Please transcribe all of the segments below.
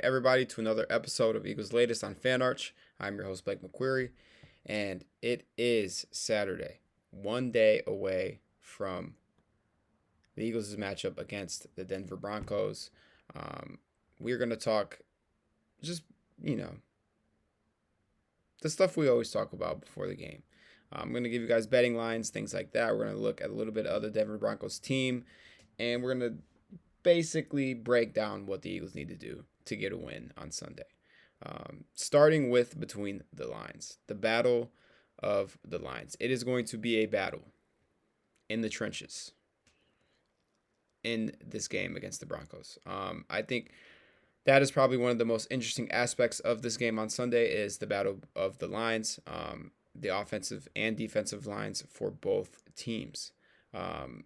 Everybody, to another episode of Eagles Latest on Fan Arch. I'm your host, Blake McQueary, and it is Saturday, one day away from the Eagles' matchup against the Denver Broncos. Um, we're going to talk just, you know, the stuff we always talk about before the game. I'm going to give you guys betting lines, things like that. We're going to look at a little bit of the Denver Broncos team, and we're going to basically break down what the Eagles need to do to get a win on Sunday. Starting with between the lines, the battle of the lines. It is going to be a battle in the trenches in this game against the Broncos. I think that is probably one of the most interesting aspects of this game on Sunday is the battle of the lines, the offensive and defensive lines for both teams. Um,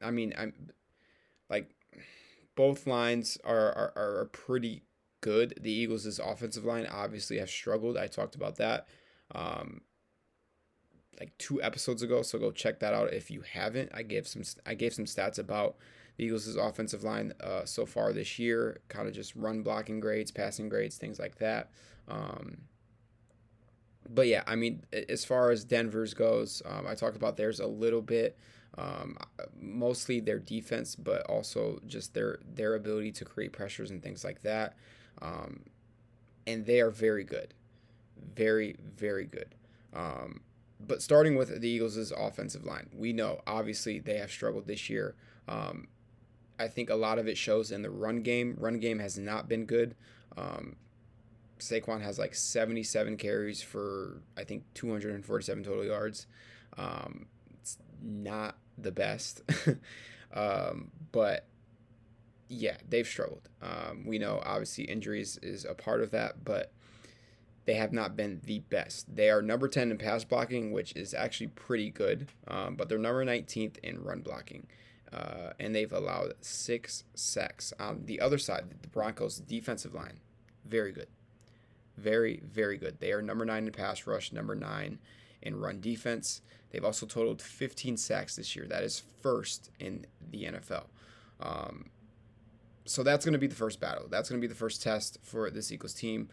I'm like both lines are pretty good. The Eagles' offensive line obviously has struggled. I talked about that um, like 2 episodes ago, so go check that out if you haven't. I gave some stats about the Eagles' offensive line so far this year, kind of just run blocking grades, passing grades, things like that. Um, but yeah, as far as Denver's goes, I talked about theirs a little bit. Mostly their defense, but also just their ability to create pressures and things like that. Um, and they are very good, very very good. Um, but starting with the Eagles' offensive line, we know obviously they have struggled this year. Um, I think a lot of it shows in the run game. Run game has not been good. Um, Saquon has like 77 carries for I think 247 total yards. It's not the best, but yeah, they've struggled. We know obviously injuries is a part of that, but they have not been the best. They are number 10 in pass blocking, which is actually pretty good, but they're number 19th in run blocking. And they've allowed 6 sacks. On the other side, the Broncos' defensive line, very good. Very, very good. They are number 9 in pass rush, number 9 in run defense. They've also totaled 15 sacks this year. That is first in the NFL. Um, so that's going to be the first battle. That's going to be the first test for this Eagles team.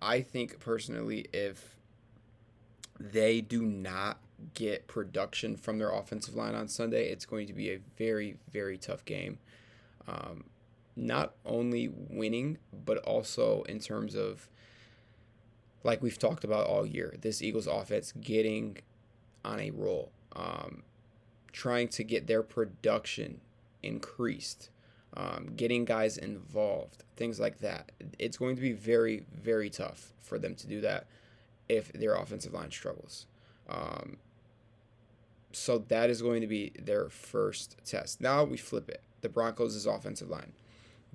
I think personally, if they do not get production from their offensive line on Sunday, it's going to be a very, very tough game. Um, Not only winning, but also in terms of, like we've talked about all year, this Eagles offense getting on a roll, trying to get their production increased, getting guys involved, things like that. It's going to be very, very tough for them to do that if their offensive line struggles. Um, so that is going to be their first test. Now we flip it. The Broncos' offensive line.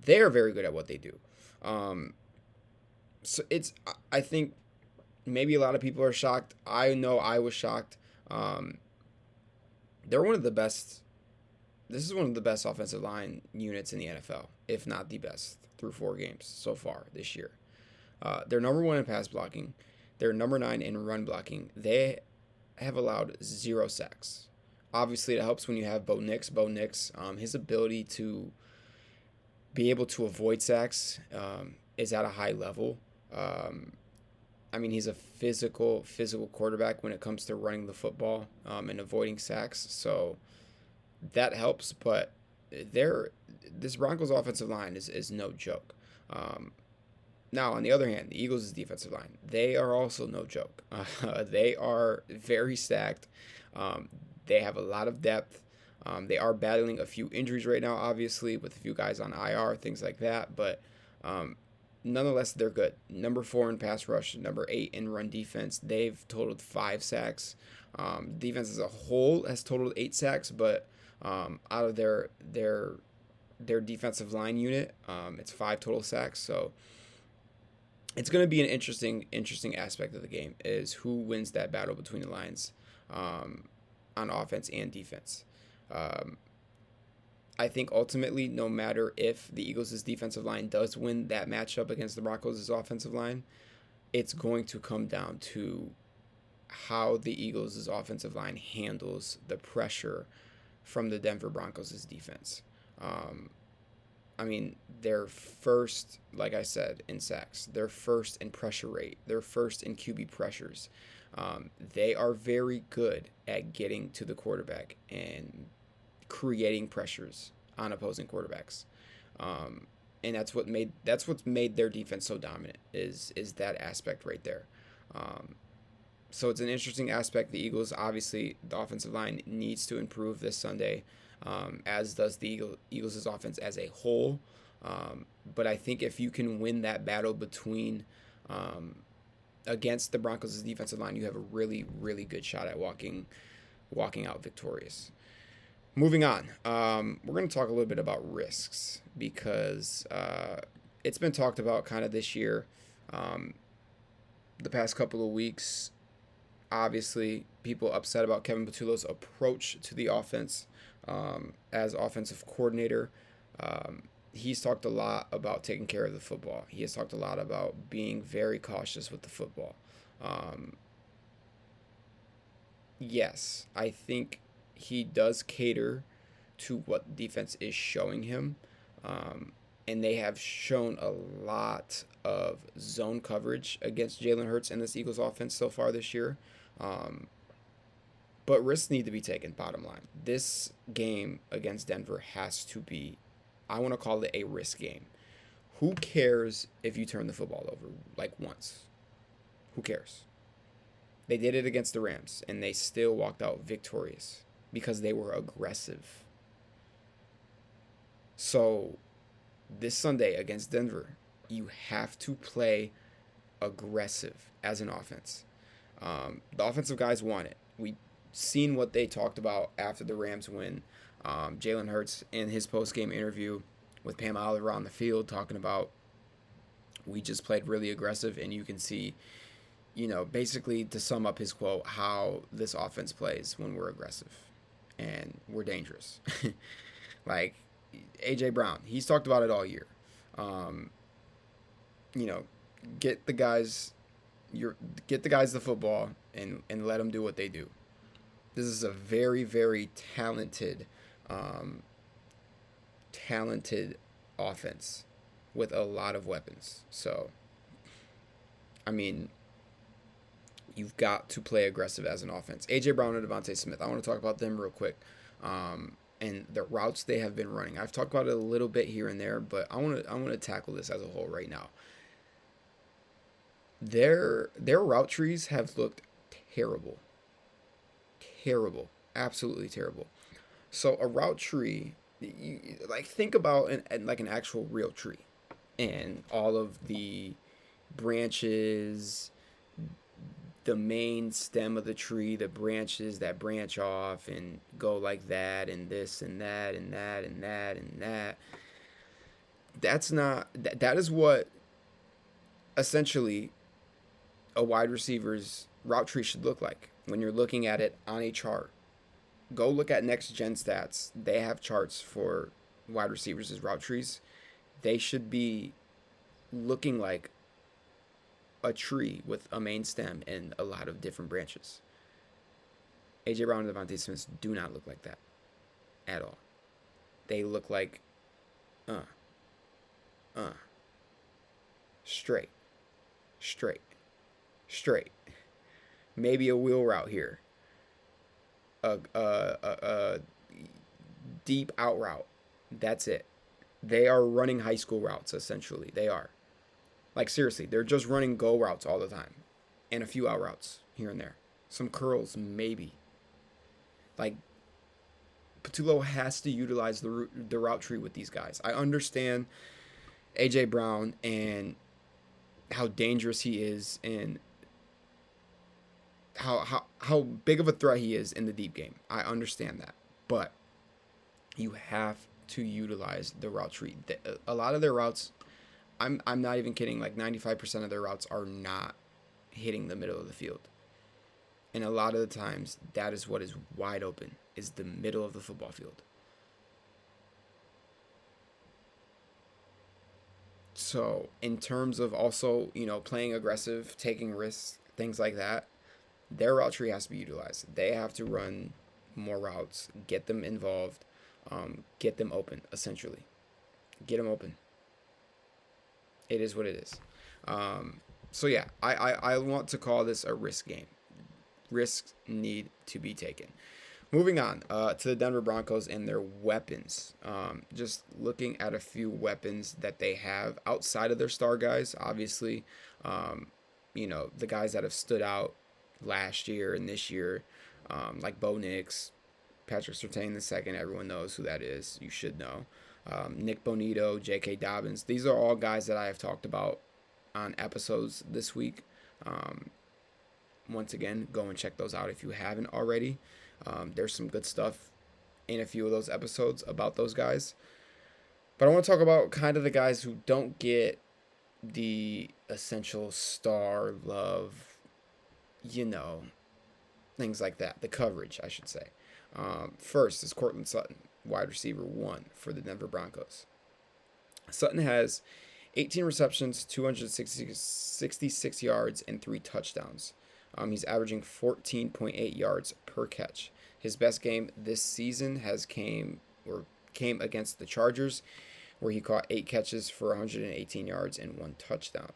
They are very good at what they do. Um, so I think maybe a lot of people are shocked. I know I was shocked. Um, they're one of the best. This is one of the best offensive line units in the NFL, if not the best, through 4 games so far this year. They're number 1 in pass blocking. They're number 9 in run blocking. They have allowed 0 sacks. Obviously, it helps when you have Bo Nix. Bo Nix, his ability to be able to avoid sacks is at a high level. Um, he's a physical quarterback when it comes to running the football and avoiding sacks. So that helps, but this Broncos offensive line is no joke. Now, on the other hand, the Eagles' defensive line, they are also no joke. They are very stacked. Um, they have a lot of depth. They are battling a few injuries right now, obviously, with a few guys on IR, things like that. But nonetheless, they're good. Number 4 in pass rush, number 8 in run defense. They've totaled 5 sacks. Defense as a whole has totaled 8 sacks, but out of their defensive line unit, it's 5 total sacks. So it's going to be an interesting aspect of the game is who wins that battle between the lines on offense and defense. Um, I think ultimately, no matter if the Eagles' defensive line does win that matchup against the Broncos' offensive line, it's going to come down to how the Eagles' offensive line handles the pressure from the Denver Broncos' defense. Um, I mean, they're first, like I said, in sacks. They're first in pressure rate. They're first in QB pressures. They are very good at getting to the quarterback and creating pressures on opposing quarterbacks. Um, and that's what's made their defense so dominant is that aspect right there. Um, so it's an interesting aspect. The Eagles, obviously, the offensive line needs to improve this Sunday, as does the Eagles' offense as a whole. But I think if you can win that battle between um, against the Broncos' defensive line, you have a really, really good shot at walking out victorious. Moving on, we're going to talk a little bit about risks because it's been talked about kind of this year, um, the past couple of weeks. Obviously, people upset about Kevin Patullo's approach to the offense as offensive coordinator. He's talked a lot about taking care of the football. He has talked a lot about being very cautious with the football. Um, yes, I think he does cater to what defense is showing him. Um, and they have shown a lot of zone coverage against Jalen Hurts and this Eagles offense so far this year. Um, but risks need to be taken, bottom line. This game against Denver has to be, I want to call it a risk game. Who cares if you turn the football over like once? Who cares? They did it against the Rams, and they still walked out victorious because they were aggressive. So, this Sunday against Denver, you have to play aggressive as an offense. The offensive guys want it. We seen what they talked about after the Rams win. Jalen Hurts in his post-game interview with Pam Oliver on the field talking about we just played really aggressive, and you can see, basically to sum up his quote, how this offense plays when we're aggressive and we're dangerous. Like AJ Brown, he's talked about it all year. Um, you know, get the guys get the guys the football and let them do what they do. This is a very, very um, talented offense with a lot of weapons. So, I mean, you've got to play aggressive as an offense. AJ Brown and Devontae Smith, I want to talk about them real quick. And the routes they have been running. I've talked about it a little bit here and there, but I want to tackle this as a whole right now. Their route trees have looked terrible. Terrible. Absolutely terrible. So a route tree, like think about like an actual real tree and all of the branches, the main stem of the tree, the branches that branch off and go like that, and this and that and that and that and that. That's not that is what essentially a wide receiver's route tree should look like when you're looking at it on a chart. Go look at Next Gen Stats. They have charts for wide receivers as route trees. They should be looking like a tree with a main stem and a lot of different branches. AJ Brown and Devontae Smith do not look like that at all. They look like uh uh straight, straight, straight. Maybe a wheel route here. A deep out route. That's it. They are running high school routes essentially. They are. Like seriously, they're just running go routes all the time, and a few out routes here and there. Some curls maybe. Like Patullo has to utilize the route tree with these guys. I understand AJ Brown and how dangerous he is and how big of a threat he is in the deep game. I understand that. But you have to utilize the route tree. A lot of their routes, I'm not even kidding, like 95% of their routes are not hitting the middle of the field. And a lot of the times that is what is wide open, is the middle of the football field. So, in terms of also, playing aggressive, taking risks, things like that, their route tree has to be utilized. They have to run more routes, get them involved, get them open, essentially. Get him open. It is what it is. So yeah, I want to call this a risk game. Risks need to be taken. Moving on to the Denver Broncos and their weapons. Just looking at a few weapons that they have outside of their star guys. Obviously, the guys that have stood out last year and this year, like Bo Nix, Patrick Surtain II. Everyone knows who that is. You should know. Nick Bonito, J.K. Dobbins. These are all guys that I have talked about on episodes this week. Once again, go and check those out if you haven't already. There's some good stuff in a few of those episodes about those guys. But I want to talk about kind of the guys who don't get the essential star love, things like that. The coverage, I should say. First is Courtland Sutton, wide receiver 1 for the Denver Broncos. Sutton has 18 receptions, 266 yards, and 3 touchdowns. He's averaging 14.8 yards per catch. His best game this season came against the Chargers, where he caught 8 catches for 118 yards and 1 touchdown.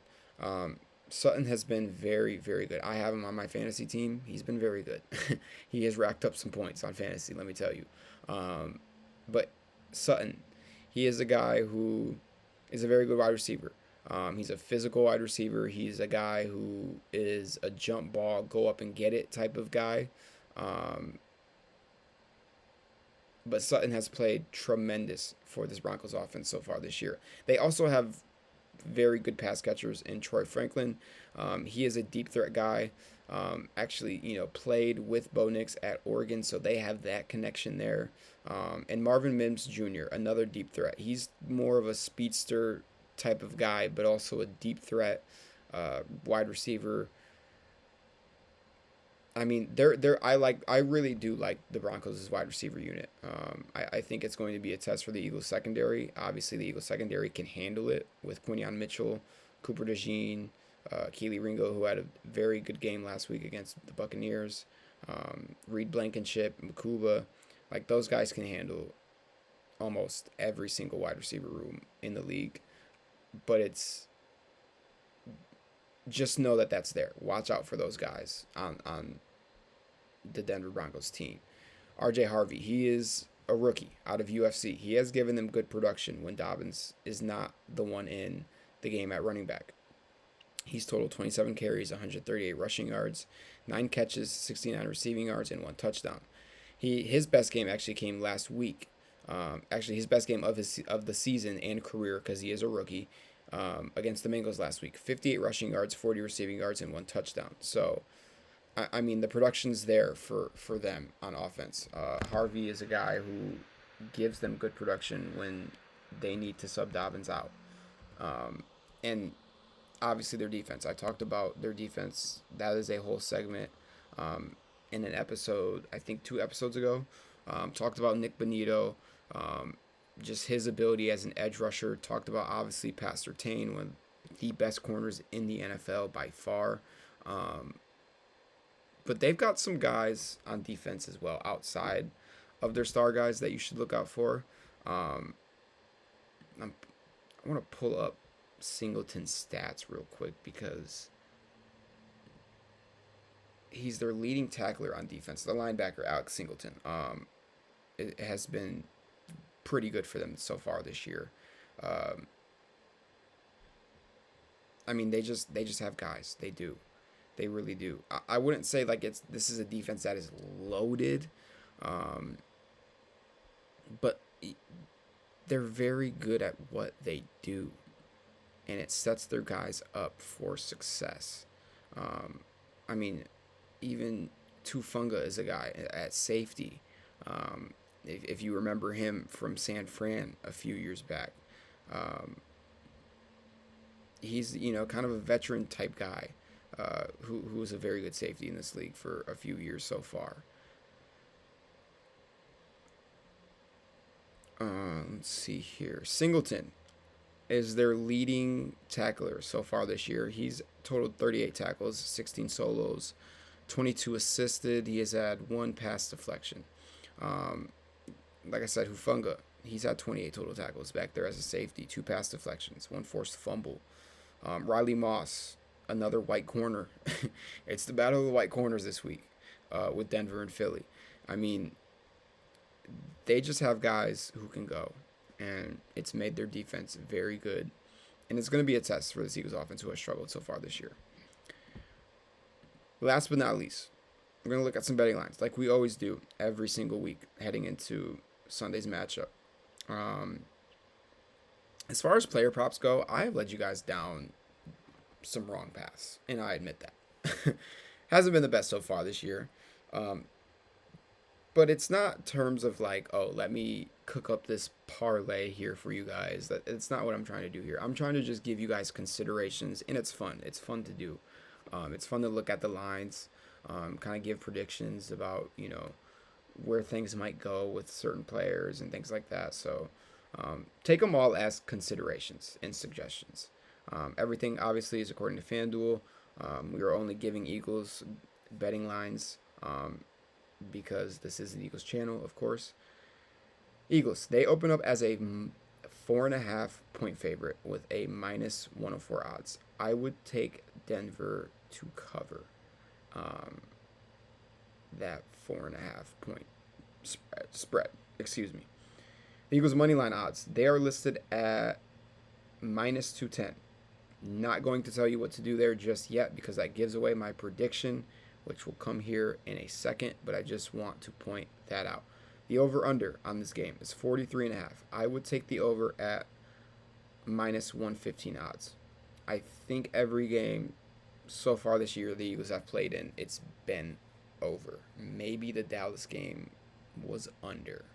Sutton has been very, very good. I have him on my fantasy team. He's been very good. He has racked up some points on fantasy, let me tell you. But Sutton, he is a guy who is a very good wide receiver. He's a physical wide receiver. He's a guy who is a jump ball, go up and get it type of guy. But Sutton has played tremendous for this Broncos offense so far this year. They also have very good pass catchers in Troy Franklin. He is a deep threat guy. Actually, played with Bo Nix at Oregon, so they have that connection there. And Marvin Mims Jr., another deep threat. He's more of a speedster type of guy, but also a deep threat wide receiver. I mean, I really do like the Broncos' wide receiver unit. I think it's going to be a test for the Eagles secondary. Obviously, the Eagles secondary can handle it with Quinion Mitchell, Cooper DeJean, Keely Ringo, who had a very good game last week against the Buccaneers. Reed Blankenship, Makuba, like those guys can handle almost every single wide receiver room in the league. But it's just know that that's there. Watch out for those guys on the Denver Broncos team. RJ Harvey, he is a rookie out of UFC. He has given them good production when Dobbins is not the one in the game at running back. He's totaled 27 carries, 138 rushing yards, 9 catches, 69 receiving yards, and 1 touchdown. His best game actually came last week. His best game of the season and career, because he is a rookie, against the Bengals last week. 58 rushing yards, 40 receiving yards, and 1 touchdown. So, I mean, the production's there for them on offense. Harvey is a guy who gives them good production when they need to sub Dobbins out. And obviously their defense. I talked about their defense. That is a whole segment in an episode, I think 2 episodes ago. Talked about Nick Bonito, just his ability as an edge rusher. Talked about, obviously, Pat Surtain, one of the best corners in the NFL by far. But they've got some guys on defense as well, outside of their star guys, that you should look out for. I want to pull up Singleton's stats real quick, because he's their leading tackler on defense. The linebacker, Alex Singleton. It has been pretty good for them so far this year. I mean, they just have guys. They do. They really do. I wouldn't say like this is a defense that is loaded, but they're very good at what they do, and it sets their guys up for success. I mean, even Tufunga is a guy at safety. If you remember him from San Fran a few years back, he's kind of a veteran type guy who was a very good safety in this league for a few years so far. Let's see here. Singleton is their leading tackler so far this year. He's totaled 38 tackles, 16 solos, 22 assisted. He has had 1 pass deflection. Like I said, He's had 28 total tackles back there as a safety, 2 pass deflections, 1 forced fumble. Riley Moss, another white corner. It's the battle of the white corners this week with Denver and Philly. I mean, they just have guys who can go, and it's made their defense very good. And it's going to be a test for the Eagles offense, who has struggled so far this year. Last but not least, we're going to look at some betting lines, like we always do every single week heading into Sunday's matchup. As far as player props go, I have led you guys down some wrong paths, and I admit that. Hasn't been the best so far this year. But it's not terms of like, oh, let me cook up this parlay here for you guys. It's not what I'm trying to do here. I'm trying to just give you guys considerations, and it's fun. It's fun to do. It's fun to look at the lines, kind of give predictions about, where things might go with certain players and things like that. So take them all as considerations and suggestions. Everything obviously is according to FanDuel. We are only giving Eagles betting lines because this is the Eagles channel, of course. Eagles, they open up as a 4.5 point favorite with a minus 104 odds. I would take Denver to cover that 4.5 point spread. Excuse me. The Eagles money line odds, they are listed at minus 210. Not going to tell you what to do there just yet because that gives away my prediction, which will come here in a second, but I just want to point that out. The over-under on this game is 43.5. I would take the over at minus 115 odds. I think every game so far this year the Eagles have played in, it's been over. Maybe the Dallas game was under.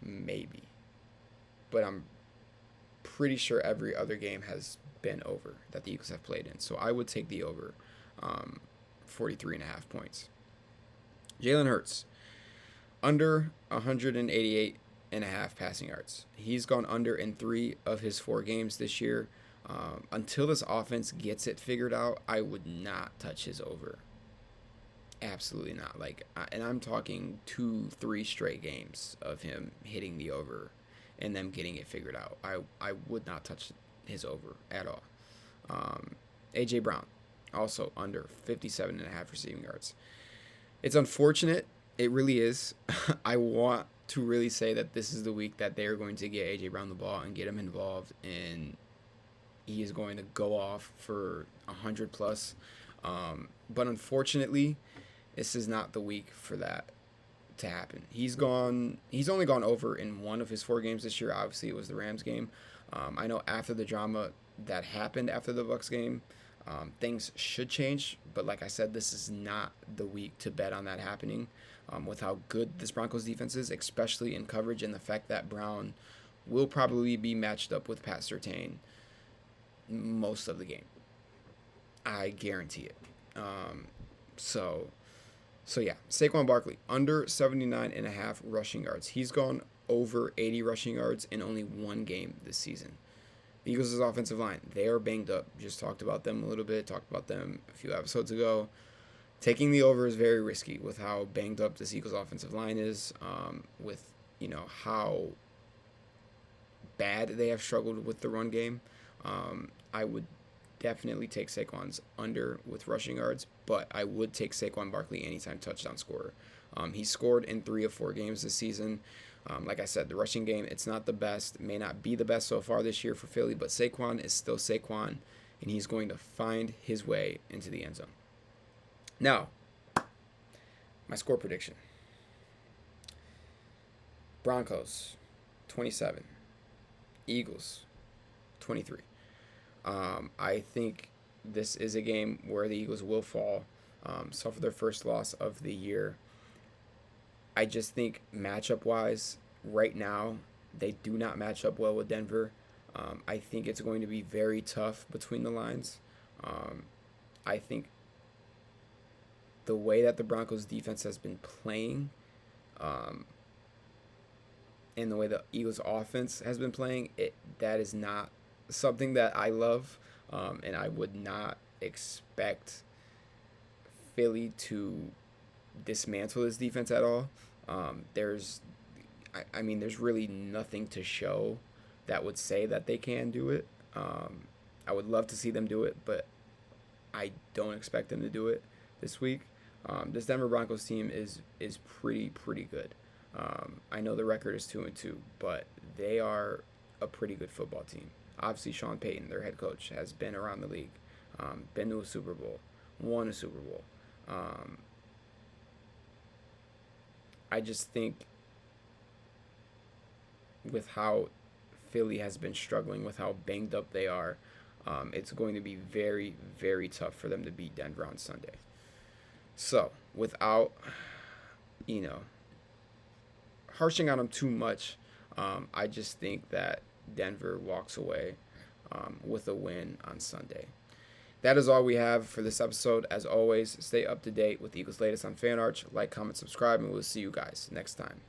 Maybe. But I'm pretty sure every other game has been over that the Eagles have played in. So I would take the over 43.5 points. Jalen Hurts, under 188.5 passing yards. He's gone under in 3 of his 4 games this year. Until this offense gets it figured out, I would not touch his over. Absolutely not. And I'm talking 2-3 straight games of him hitting the over and them getting it figured out. I would not touch his over at all. A.J. Brown, also under 57.5 receiving yards. It's unfortunate. It really is. I want to really say that this is the week that they are going to get A.J. Brown the ball and get him involved, and he is going to go off for 100 plus. But unfortunately, this is not the week for that to happen. He's only gone over in 1 of his 4 games this year. Obviously, it was the Rams game. I know after the drama that happened after the Bucs game, things should change. But like I said, this is not the week to bet on that happening. With how good this Broncos defense is, especially in coverage, and the fact that Brown will probably be matched up with Pat Surtain most of the game. I guarantee it. So yeah, Saquon Barkley, under 79.5 rushing yards. He's gone over 80 rushing yards in only 1 game this season. The Eagles' offensive line, they are banged up. Just talked about them a little bit, talked about them a few episodes ago. Taking the over is very risky with how banged up this Eagles' offensive line is, with, how bad they have struggled with the run game. I would definitely take Saquon's under with rushing yards, but I would take Saquon Barkley anytime touchdown scorer. He scored in 3 of 4 games this season. Like I said, the rushing game, it's not the best. It may not be the best so far this year for Philly, but Saquon is still Saquon, and he's going to find his way into the end zone. Now, my score prediction. Broncos, 27. Eagles, 23. I think this is a game where the Eagles will fall, suffer their first loss of the year. I just think matchup-wise, right now, they do not match up well with Denver. I think it's going to be very tough between the lines. I think the way that the Broncos defense has been playing, and the way the Eagles offense has been playing, that is not something that I love, and I would not expect Philly to dismantle this defense at all. I mean, there's really nothing to show that would say that they can do it. I would love to see them do it, but I don't expect them to do it this week. This Denver Broncos team is pretty good. I know the record is 2-2, but they are a pretty good football team. Obviously, Sean Payton, their head coach, has been around the league, been to a Super Bowl, won a Super Bowl. I just think with how Philly has been struggling, with how banged up they are, it's going to be very tough for them to beat Denver on Sunday. So, without, you know, harshing on them too much, I just think that Denver walks away with a win on Sunday. That is all we have for this episode. As always, stay up to date with the Eagles' latest on FanArch. Like, comment, subscribe, and we'll see you guys next time.